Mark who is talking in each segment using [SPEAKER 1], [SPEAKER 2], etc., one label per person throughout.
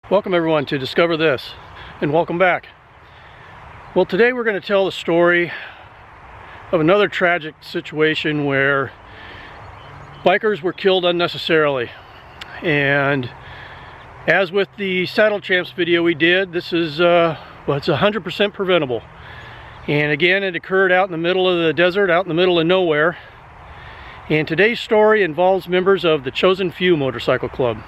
[SPEAKER 1] Welcome everyone to Discover This, and welcome back. Well, today we're going to tell the story of another tragic situation where bikers were killed unnecessarily. And as with the Saddle Champs video we did, this is well, it's 100% preventable. And again, it occurred out in the middle of the desert, out in the middle of nowhere. And today's story involves members of the Chosen Few Motorcycle Club.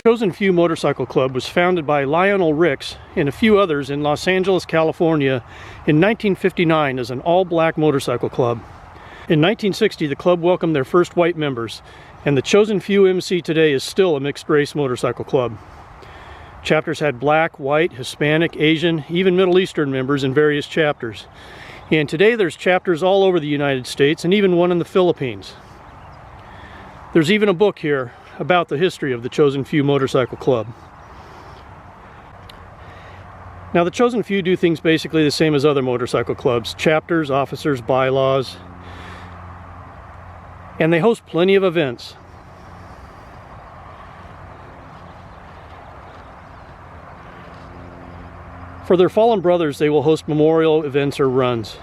[SPEAKER 1] Chosen Few Motorcycle Club was founded by Lionel Ricks and a few others in Los Angeles, California in 1959 as an all-black motorcycle club. In 1960, the club welcomed their first white members, and the Chosen Few MC today is still a mixed-race motorcycle club. Chapters had black, white, Hispanic, Asian, even Middle Eastern members in various chapters. And today there's chapters all over the United States and even one in the Philippines. There's even a book here about the history of the Chosen Few Motorcycle Club. Now, the Chosen Few do things basically the same as other motorcycle clubs: chapters, officers, bylaws, and they host plenty of events. For their fallen brothers, they will host memorial events or runs.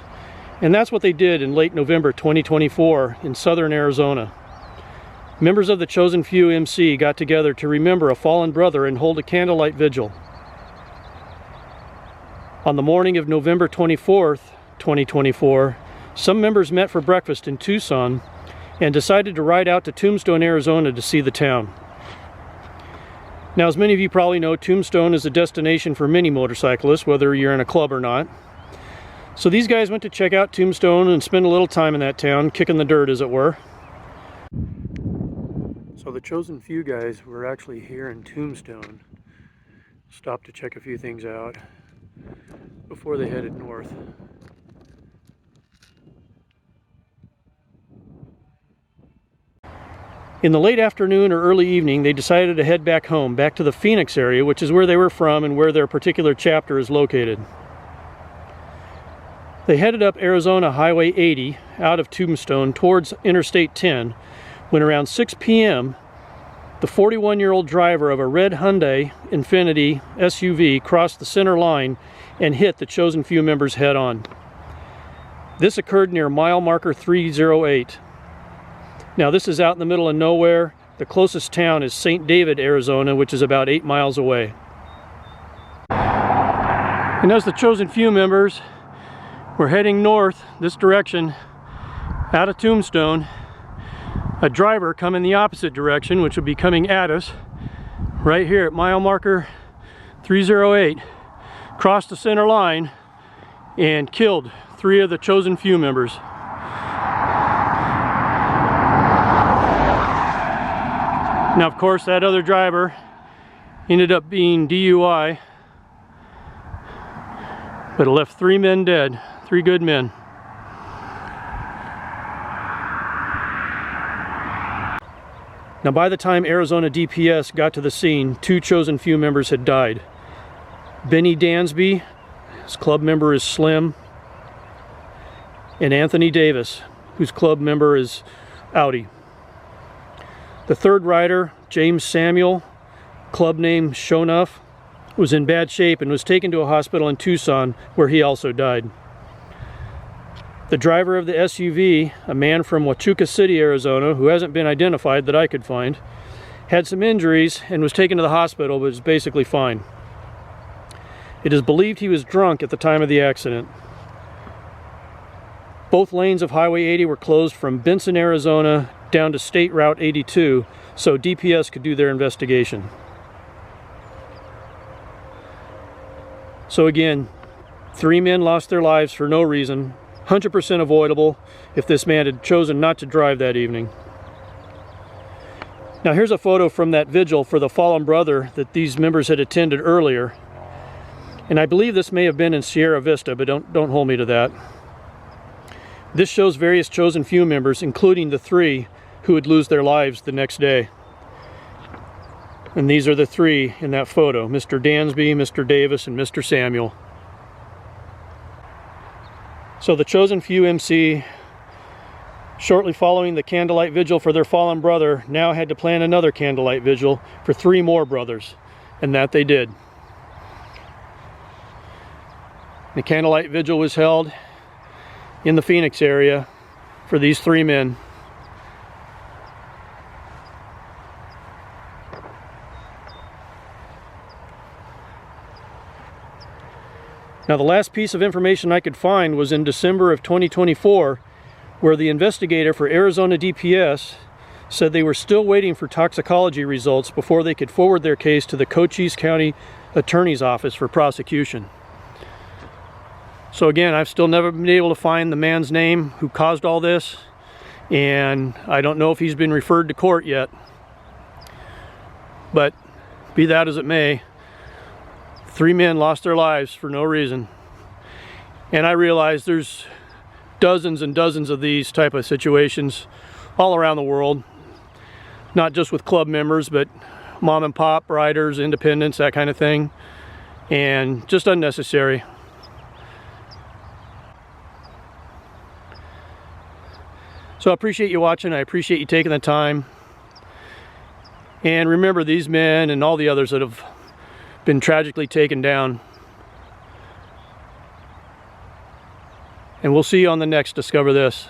[SPEAKER 1] And that's what they did in late November 2024 in southern Arizona. Members of the Chosen Few MC got together to remember a fallen brother and hold a candlelight vigil. On the morning of November 24th, 2024, some members met for breakfast in Tucson and decided to ride out to Tombstone, Arizona to see the town. Now, as many of you probably know, Tombstone is a destination for many motorcyclists, whether you're in a club or not. So these guys went to check out Tombstone and spend a little time in that town, kicking the dirt, as it were. So the Chosen Few guys were actually here in Tombstone, stopped to check a few things out before they headed north. In the late afternoon or early evening, they decided to head back home, back to the Phoenix area, which is where they were from and where their particular chapter is located. They headed up Arizona Highway 80 out of Tombstone towards Interstate 10, when around 6 p.m., the 41-year-old driver of a red Hyundai Infiniti SUV crossed the center line and hit the Chosen Few members head-on. This occurred near mile marker 308. Now, this is out in the middle of nowhere. The closest town is St. David, Arizona, which is about 8 miles away. And as the Chosen Few members were heading north, this direction, out of Tombstone, a driver come in the opposite direction, which would be coming at us right here at mile marker 308, crossed the center line and killed 3 of the Chosen Few members. Now, of course, that other driver ended up being DUI, but it left 3 men dead, 3 good men. Now, by the time Arizona DPS got to the scene, 2 Chosen Few members had died. Benny Dansby, his club member is Slim, and Anthony Davis, whose club member is Audi. The third rider, James Samuel, club name Shonuff, was in bad shape and was taken to a hospital in Tucson, where he also died. The driver of the SUV, a man from Huachuca City, Arizona, who hasn't been identified that I could find, had some injuries and was taken to the hospital, but is basically fine. It is believed he was drunk at the time of the accident. Both lanes of Highway 80 were closed from Benson, Arizona, down to State Route 82, so DPS could do their investigation. So again, 3 men lost their lives for no reason, 100% avoidable if this man had chosen not to drive that evening. Now, here's a photo from that vigil for the fallen brother that these members had attended earlier. And I believe this may have been in Sierra Vista, but don't hold me to that. This shows various Chosen Few members, including the 3 who would lose their lives the next day. And these are the 3 in that photo: Mr. Dansby, Mr. Davis, and Mr. Samuel. So the Chosen Few MC shortly following the candlelight vigil for their fallen brother, now had to plan another candlelight vigil for 3 more brothers, and that they did. The candlelight vigil was held in the Phoenix area for these 3 men. Now, the last piece of information I could find was in December of 2024, where the investigator for Arizona DPS said they were still waiting for toxicology results before they could forward their case to the Cochise County Attorney's Office for prosecution. So again, I've still never been able to find the man's name who caused all this, and I don't know if he's been referred to court yet. But be that as it may, 3 men lost their lives for no reason. And I realize there's dozens and dozens of these type of situations all around the world, not just with club members, but mom and pop riders, independents, that kind of thing, and just unnecessary. So I appreciate you watching. I appreciate you taking the time. And remember these men and all the others that have been tragically taken down. And we'll see you on the next Discover This.